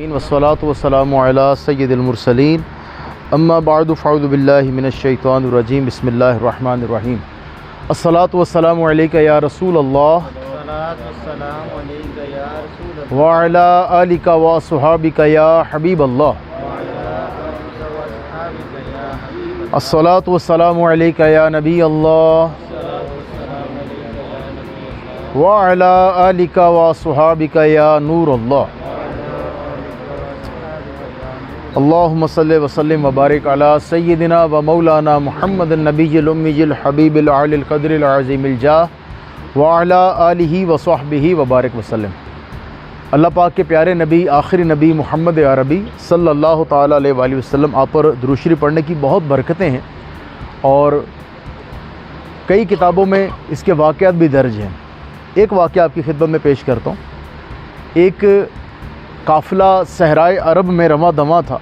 والصلاة والسلام على سید المرسلین اما بعد فاعوذ باللہ من الشیطان الرجیم بسم اللہ الرحمن الرحیم الصلاة والسلام علیک یا رسول اللہ وعلی آلک واصحابک یا حبیب اللہ الصلاة والسلام علیک یا نبی اللہ وعلی آلک واصحابک یا نور اللہ اللہم صلی وسلم وبارک علی سیدنا و مولانا محمد النبی الامی الحبیب العالی القدر العظیم الجاہ وعلی آلہ وصحبہ وبارک وسلم۔ اللہ پاک کے پیارے نبی، آخری نبی محمد عربی صلی اللہ تعالیٰ علیہ وآلہ وسلم آپ پر درود شریف پڑھنے کی بہت برکتیں ہیں اور کئی کتابوں میں اس کے واقعات بھی درج ہیں۔ ایک واقعہ آپ کی خدمت میں پیش کرتا ہوں۔ ایک قافلہ صحرائے عرب میں رواں دواں تھا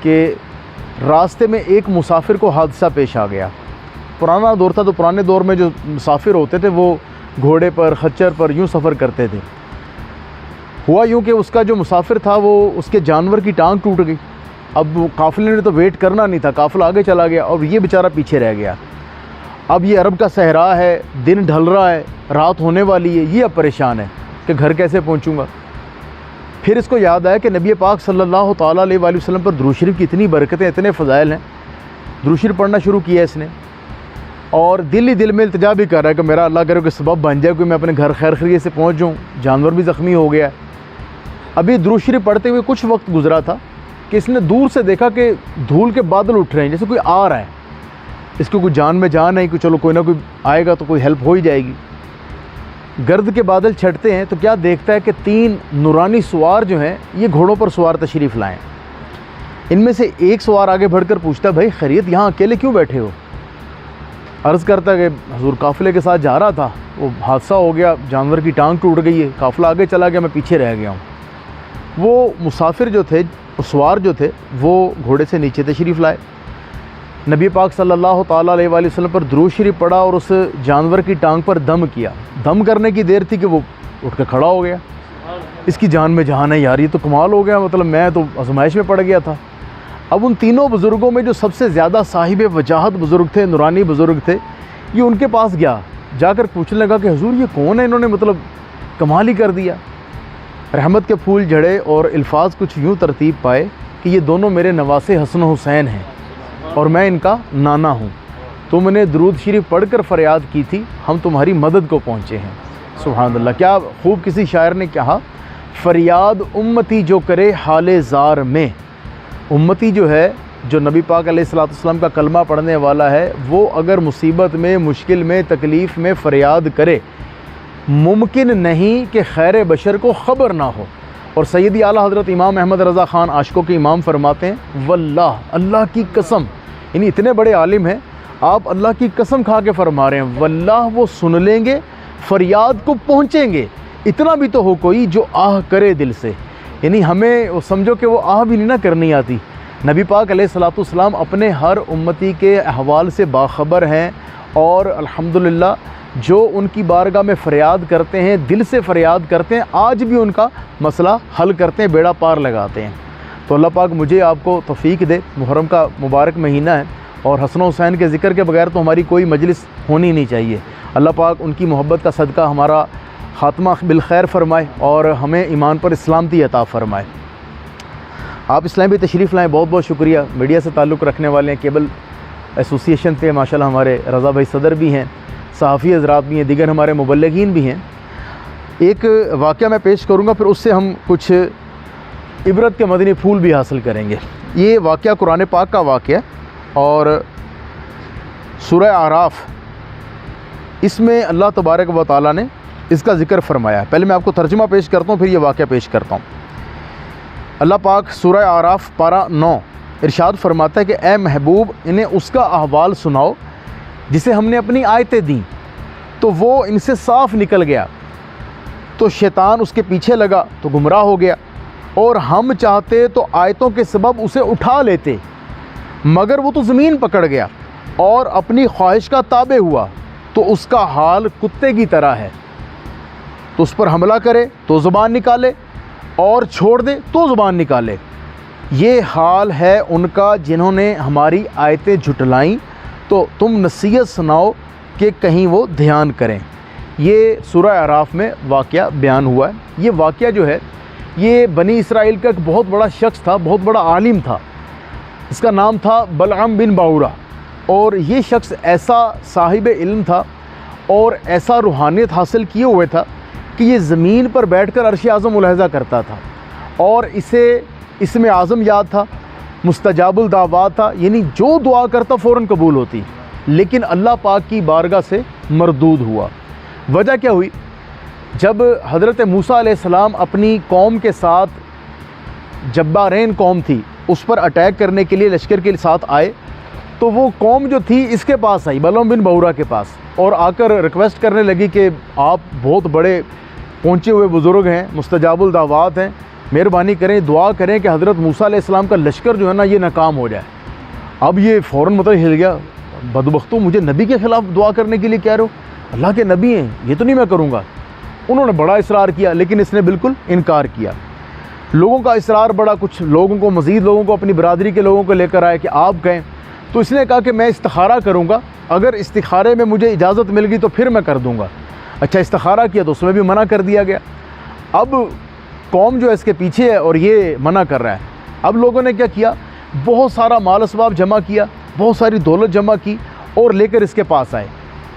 کہ راستے میں ایک مسافر کو حادثہ پیش آ گیا۔ پرانا دور تھا تو پرانے دور میں جو مسافر ہوتے تھے وہ گھوڑے پر، خچر پر یوں سفر کرتے تھے۔ ہوا یوں کہ اس کا جو مسافر تھا وہ اس کے جانور کی ٹانگ ٹوٹ گئی۔ اب قافلے نے تو ویٹ کرنا نہیں تھا، قافلہ آگے چلا گیا اور یہ بیچارہ پیچھے رہ گیا۔ اب یہ عرب کا صحرا ہے، دن ڈھل رہا ہے، رات ہونے والی ہے، یہ اب پریشان ہے کہ گھر کیسے پہنچوں گا۔ پھر اس کو یاد آیا کہ نبی پاک صلی اللہ تعالیٰ علیہ وآلہ وسلم پر درود شریف کی اتنی برکتیں، اتنے فضائل ہیں۔ درود شریف پڑھنا شروع کیا اس نے اور دل ہی دل میں التجا بھی کر رہا ہے کہ میرا اللہ کرے کہ سبب بن جائے کوئی میں اپنے گھر خیر خیریت سے پہنچ جاؤں، جانور بھی زخمی ہو گیا ہے۔ ابھی درود شریف پڑھتے ہوئے کچھ وقت گزرا تھا کہ اس نے دور سے دیکھا کہ دھول کے بادل اٹھ رہے ہیں، جیسے کوئی آ رہا ہے، اس کو کوئی جان میں جان ہے کہ چلو کوئی نہ کوئی آئے گا تو کوئی ہیلپ ہو ہی جائے گی۔ گرد کے بادل چھٹتے ہیں تو کیا دیکھتا ہے کہ 3 نورانی سوار جو ہیں یہ گھوڑوں پر سوار تشریف لائیں۔ ان میں سے ایک سوار آگے بڑھ کر پوچھتا ہے بھائی خیریت، یہاں اکیلے کیوں بیٹھے ہو؟ عرض کرتا ہے کہ حضور قافلے کے ساتھ جا رہا تھا، وہ حادثہ ہو گیا، جانور کی ٹانگ ٹوٹ گئی ہے، قافلہ آگے چلا گیا، میں پیچھے رہ گیا ہوں۔ وہ مسافر جو تھے، سوار جو تھے، وہ گھوڑے سے نیچے تشریف لائے، نبی پاک صلی اللہ تعالیٰ علیہ وآلہ وسلم پر درود شریف پڑھا اور اس جانور کی ٹانگ پر دم کیا۔ دم کرنے کی دیر تھی کہ وہ اٹھ کے کھڑا ہو گیا۔ اس کی جان میں جان ہے یار، یہ تو کمال ہو گیا، مطلب میں تو آزمائش میں پڑ گیا تھا۔ اب ان تینوں بزرگوں میں جو سب سے زیادہ صاحب وجاہت بزرگ تھے، نورانی بزرگ تھے، یہ ان کے پاس گیا، جا کر پوچھنے لگا کہ حضور یہ کون ہے، انہوں نے مطلب کمال ہی کر دیا۔ رحمت کے پھول جھڑے اور الفاظ کچھ یوں ترتیب پائے کہ یہ دونوں میرے نواسے حسن و حسین ہیں اور میں ان کا نانا ہوں، تم نے درود شریف پڑھ کر فریاد کی تھی، ہم تمہاری مدد کو پہنچے ہیں۔ سبحان اللہ، کیا خوب کسی شاعر نے کہا، فریاد امتی جو کرے حال زار میں۔ امتی جو ہے، جو نبی پاک علیہ الصلوۃ والسلام کا کلمہ پڑھنے والا ہے، وہ اگر مصیبت میں، مشکل میں، تکلیف میں فریاد کرے، ممکن نہیں کہ خیر بشر کو خبر نہ ہو۔ اور سیدی اعلیٰ حضرت امام احمد رضا خان عاشقوں کے امام فرماتے ہیں، واللہ، اللہ کی قسم، یعنی اتنے بڑے عالم ہیں، آپ اللہ کی قسم کھا کے فرما رہے ہیں، واللہ وہ سن لیں گے، فریاد کو پہنچیں گے، اتنا بھی تو ہو کوئی جو آہ کرے دل سے۔ یعنی ہمیں سمجھو کہ وہ آہ بھی نہیں نہ کرنی آتی۔ نبی پاک علیہ الصلوۃ والسلام اپنے ہر امتی کے احوال سے باخبر ہیں اور الحمدللہ جو ان کی بارگاہ میں فریاد کرتے ہیں، دل سے فریاد کرتے ہیں، آج بھی ان کا مسئلہ حل کرتے ہیں، بیڑا پار لگاتے ہیں۔ تو اللہ پاک مجھے آپ کو توفیق دے، محرم کا مبارک مہینہ ہے اور حسن و حسین کے ذکر کے بغیر تو ہماری کوئی مجلس ہونی نہیں چاہیے۔ اللہ پاک ان کی محبت کا صدقہ ہمارا خاتمہ بالخیر فرمائے اور ہمیں ایمان پر اسلامتی عطا فرمائے۔ آپ اسلام بھی تشریف لائیں، بہت بہت شکریہ۔ میڈیا سے تعلق رکھنے والے ہیں، کیبل ایسوسی ایشن سے ماشاءاللہ ہمارے رضا بھائی صدر بھی ہیں، صحافی حضرات بھی ہیں، دیگر ہمارے مبلغین بھی ہیں۔ ایک واقعہ میں پیش کروں گا، پھر اس سے ہم کچھ عبرت کے مدنی پھول بھی حاصل کریں گے۔ یہ واقعہ قرآن پاک کا واقعہ ہے اور سورہ اعراف، اس میں اللہ تبارک و تعالیٰ نے اس کا ذکر فرمایا ہے۔ پہلے میں آپ کو ترجمہ پیش کرتا ہوں، پھر یہ واقعہ پیش کرتا ہوں۔ اللہ پاک سورہ اعراف پارہ 9 ارشاد فرماتا ہے کہ اے محبوب، انہیں اس کا احوال سناؤ جسے ہم نے اپنی آیتیں دیں تو وہ ان سے صاف نکل گیا، تو شیطان اس کے پیچھے لگا تو گمراہ ہو گیا، اور ہم چاہتے تو آیتوں کے سبب اسے اٹھا لیتے، مگر وہ تو زمین پکڑ گیا اور اپنی خواہش کا تابع ہوا، تو اس کا حال کتے کی طرح ہے۔ تو اس پر حملہ کرے تو زبان نکالے اور چھوڑ دے تو زبان نکالے۔ یہ حال ہے ان کا جنہوں نے ہماری آیتیں جھٹلائیں، تو تم نصیحت سناؤ کہ کہیں وہ دھیان کریں۔ یہ سورہ اعراف میں واقعہ بیان ہوا ہے۔ یہ واقعہ جو ہے یہ بنی اسرائیل کا ایک بہت بڑا شخص تھا، بہت بڑا عالم تھا، اس کا نام تھا بلعام بن باورہ، اور یہ شخص ایسا صاحب علم تھا اور ایسا روحانیت حاصل کیے ہوئے تھا کہ یہ زمین پر بیٹھ کر عرش اعظم ملاحظہ کرتا تھا، اور اسے اسم اعظم یاد تھا، مستجاب الدعوات تھا، یعنی جو دعا کرتا فوراً قبول ہوتی، لیکن اللہ پاک کی بارگاہ سے مردود ہوا۔ وجہ کیا ہوئی؟ جب حضرت موسیٰ علیہ السلام اپنی قوم کے ساتھ، جبارین قوم تھی، اس پر اٹیک کرنے کے لیے لشکر کے ساتھ آئے، تو وہ قوم جو تھی اس کے پاس آئی، بلعام بن باورہ کے پاس، اور آ کر ریکویسٹ کرنے لگی کہ آپ بہت بڑے پہنچے ہوئے بزرگ ہیں، مستجاب الدعوات ہیں، مہربانی کریں، دعا کریں کہ حضرت موسیٰ علیہ السلام کا لشکر جو ہے نا یہ ناکام ہو جائے۔ اب یہ فوراً مطلب ہل گیا، بدبختو، مجھے نبی کے خلاف دعا کرنے کے لیے کہہ رہے ہو؟ اللہ کے نبی ہیں، یہ تو نہیں میں کروں گا۔ انہوں نے بڑا اصرار کیا، لیکن اس نے بالکل انکار کیا۔ لوگوں کا اصرار بڑا، کچھ لوگوں کو، مزید لوگوں کو، اپنی برادری کے لوگوں کو لے کر آئے کہ آپ کہیں، تو اس نے کہا کہ میں استخارہ کروں گا، اگر استخارے میں مجھے اجازت مل گئی تو پھر میں کر دوں گا۔ اچھا، استخارہ کیا تو اس میں بھی منع کر دیا گیا۔ اب قوم جو ہے اس کے پیچھے ہے اور یہ منع کر رہا ہے۔ اب لوگوں نے کیا کیا؟ بہت سارا مال اسباب جمع کیا، بہت ساری دولت جمع کی، اور لے کر اس کے پاس آئے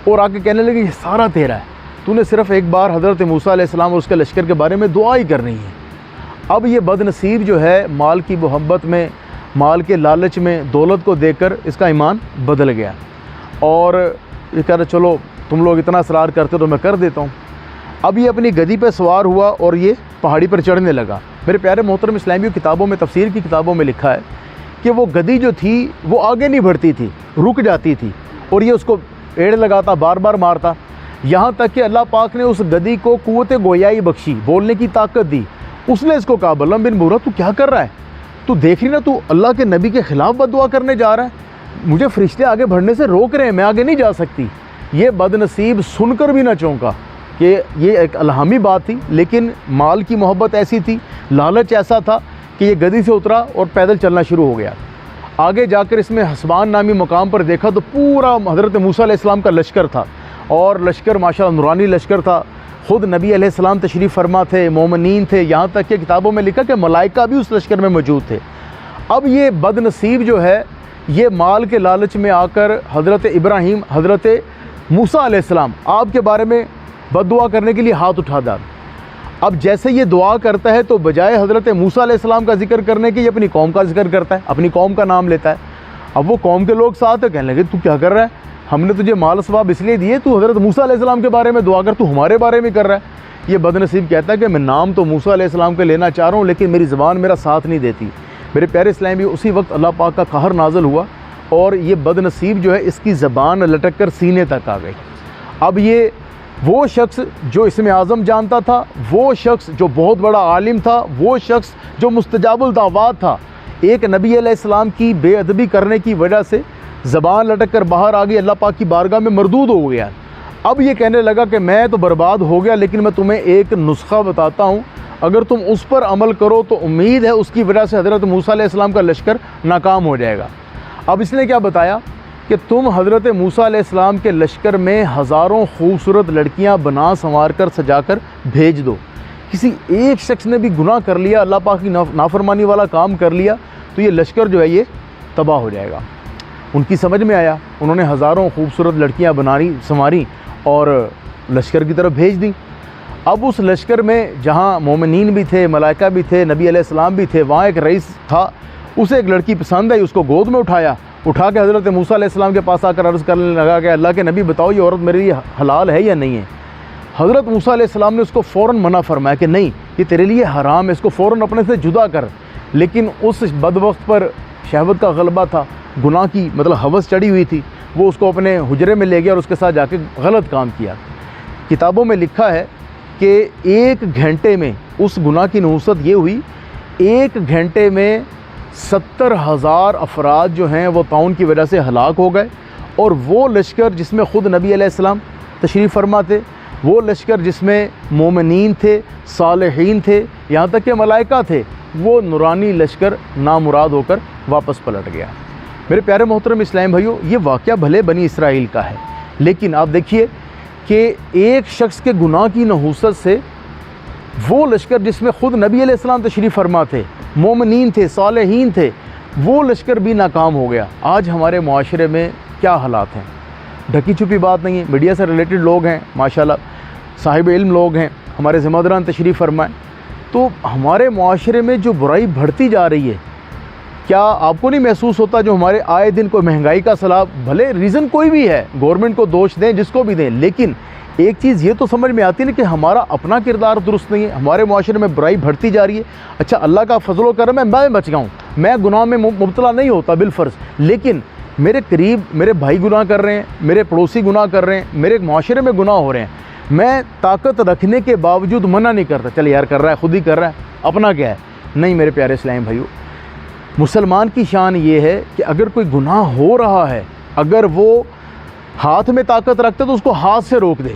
اور آ کے کہنے لگے یہ سارا تیرا ہے، تو نے صرف ایک بار حضرت موسیٰ علیہ السلام اور اس کے لشکر کے بارے میں دعا ہی کرنی ہے۔ اب یہ بد نصیب جو ہے مال کی محبت میں، مال کے لالچ میں، دولت کو دے کر اس کا ایمان بدل گیا، اور یہ کہہ رہا چلو تم لوگ اتنا اصرار کرتے تو میں کر دیتا ہوں۔ اب یہ اپنی گدی پہ سوار ہوا اور یہ پہاڑی پر چڑھنے لگا۔ میرے پیارے محترم اسلامیوں، کتابوں میں، تفسیر کی کتابوں میں لکھا ہے کہ وہ گدی جو تھی وہ آگے نہیں بڑھتی تھی، رک جاتی تھی، اور یہ اس کو ایڑ لگاتا، بار بار مارتا، یہاں تک کہ اللہ پاک نے اس گدی کو قوت گویائی بخشی، بولنے کی طاقت دی۔ اس نے اس کو کہا بلعام بن باورہ تو کیا کر رہا ہے؟ تو دیکھ رہی نا، تو اللہ کے نبی کے خلاف بد دعا کرنے جا رہا ہے، مجھے فرشتے آگے بڑھنے سے روک رہے ہیں، میں آگے نہیں جا سکتی۔ یہ بد نصیب سن کر بھی نہ چونکا کہ یہ ایک الہامی بات تھی، لیکن مال کی محبت ایسی تھی، لالچ ایسا تھا کہ یہ گدی سے اترا اور پیدل چلنا شروع ہو گیا۔ آگے جا کر اس میں حسبان نامی مقام پر دیکھا تو پورا حضرت موسیٰ علیہ السلام کا لشکر تھا، اور لشکر ماشاءاللہ نورانی لشکر تھا، خود نبی علیہ السلام تشریف فرما تھے، مومنین تھے، یہاں تک کہ کتابوں میں لکھا کہ ملائکہ بھی اس لشکر میں موجود تھے۔ اب یہ بد نصیب جو ہے یہ مال کے لالچ میں آ کر حضرت ابراہیم، حضرت موسیٰ علیہ السلام آپ کے بارے میں بد دعا کرنے کے لیے ہاتھ اٹھا دیا۔ اب جیسے یہ دعا کرتا ہے تو بجائے حضرت موسیٰ علیہ السلام کا ذکر کرنے کے یہ اپنی قوم کا ذکر کرتا ہے، اپنی قوم کا نام لیتا ہے۔ اب وہ قوم کے لوگ ساتھ کہنے لگے تو کیا کر رہا ہے؟ ہم نے تجھے مال اسباب اس لیے دیے، تو حضرت موسیٰ علیہ السلام کے بارے میں دعا کر، تو ہمارے بارے میں کر رہا ہے۔ یہ بد نصیب کہتا ہے کہ میں نام تو موسیٰ علیہ السلام کے لینا چاہ رہا ہوں، لیکن میری زبان میرا ساتھ نہیں دیتی۔ میرے پیارے اسلامی، اسی وقت اللہ پاک کا قہر نازل ہوا، اور یہ بد نصیب جو ہے اس کی زبان لٹک کر سینے تک آ گئی۔ اب یہ وہ شخص جو اسم اعظم جانتا تھا، وہ شخص جو بہت بڑا عالم تھا، وہ شخص جو مستجاب الدعوات تھا، ایک نبی علیہ السلام کی بے ادبی کرنے کی وجہ سے زبان لٹک کر باہر آ گئی، اللہ پاک کی بارگاہ میں مردود ہو گیا۔ اب یہ کہنے لگا کہ میں تو برباد ہو گیا، لیکن میں تمہیں ایک نسخہ بتاتا ہوں، اگر تم اس پر عمل کرو تو امید ہے اس کی وجہ سے حضرت موسیٰ علیہ السلام کا لشکر ناکام ہو جائے گا۔ اب اس نے کیا بتایا کہ تم حضرت موسیٰ علیہ السلام کے لشکر میں ہزاروں خوبصورت لڑکیاں بنا سنوار کر سجا کر بھیج دو۔ کسی ایک شخص نے بھی گناہ کر لیا، اللہ پاک کی نافرمانی والا کام کر لیا، تو یہ لشکر جو ہے یہ تباہ ہو جائے گا۔ ان کی سمجھ میں آیا، انہوں نے ہزاروں خوبصورت لڑکیاں بناری سنواری اور لشکر کی طرف بھیج دیں۔ اب اس لشکر میں جہاں مومنین بھی تھے، ملائکہ بھی تھے، نبی علیہ السلام بھی تھے، وہاں ایک رئیس تھا، اسے ایک لڑکی پسند آئی، اس کو گود میں اٹھا کے حضرت موسیٰ علیہ السلام کے پاس آ کر عرض کرنے لگا کہ اللہ کے نبی بتاؤ یہ عورت میرے لیے حلال ہے یا نہیں ہے؟ حضرت موسیٰ علیہ السلام نے اس کو فوراً منع فرمایا کہ نہیں، یہ تیرے لیے حرام ہے، اس کو فوراً اپنے سے جدا کر۔ لیکن اس بدبخت پر شہوت کا غلبہ تھا، گناہ کی ہوس چڑھی ہوئی تھی، وہ اس کو اپنے حجرے میں لے گیا اور اس کے ساتھ جا کے غلط کام کیا۔ کتابوں میں لکھا ہے کہ 1 گھنٹے میں اس گناہ کی نحوست یہ ہوئی، 1 گھنٹے میں 70,000 افراد جو ہیں وہ طاعون کی وجہ سے ہلاک ہو گئے، اور وہ لشکر جس میں خود نبی علیہ السلام تشریف فرما تھے، وہ لشکر جس میں مومنین تھے، صالحین تھے، یہاں تک کہ ملائکہ تھے، وہ نورانی لشکر نامراد ہو کر واپس پلٹ گیا۔ میرے پیارے محترم اسلام بھائیو، یہ واقعہ بھلے بنی اسرائیل کا ہے، لیکن آپ دیکھیے کہ ایک شخص کے گناہ کی نحوست سے وہ لشکر جس میں خود نبی علیہ السلام تشریف فرما تھے، مومنین تھے، صالحین تھے، وہ لشکر بھی ناکام ہو گیا۔ آج ہمارے معاشرے میں کیا حالات ہیں؟ ڈھکی چھپی بات نہیں ہے، میڈیا سے ریلیٹڈ لوگ ہیں، ماشاءاللہ صاحب علم لوگ ہیں، ہمارے ذمہ داران تشریف فرمائیں، تو ہمارے معاشرے میں جو برائی بڑھتی جا رہی ہے، کیا آپ کو نہیں محسوس ہوتا جو ہمارے آئے دن کوئی مہنگائی کا سلاب، بھلے ریزن کوئی بھی ہے، گورنمنٹ کو دوش دیں، جس کو بھی دیں، لیکن ایک چیز یہ تو سمجھ میں آتی ہے کہ ہمارا اپنا کردار درست نہیں ہے، ہمارے معاشرے میں برائی بڑھتی جا رہی ہے۔ اچھا اللہ کا فضل و کرم ہے میں بچ گیا ہوں، میں گناہ میں مبتلا نہیں ہوتا بالفرض، لیکن میرے قریب میرے بھائی گناہ کر رہے ہیں، میرے پڑوسی گناہ کر رہے ہیں، میرے معاشرے میں گناہ ہو رہے ہیں، میں طاقت رکھنے کے باوجود منع نہیں کرتا، چل یار کر رہا ہے، خود ہی کر رہا ہے، اپنا کیا ہے؟ نہیں میرے پیارے اسلام بھائیو، مسلمان کی شان یہ ہے کہ اگر کوئی گناہ ہو رہا ہے، اگر وہ ہاتھ میں طاقت رکھتا ہے تو اس کو ہاتھ سے روک دے،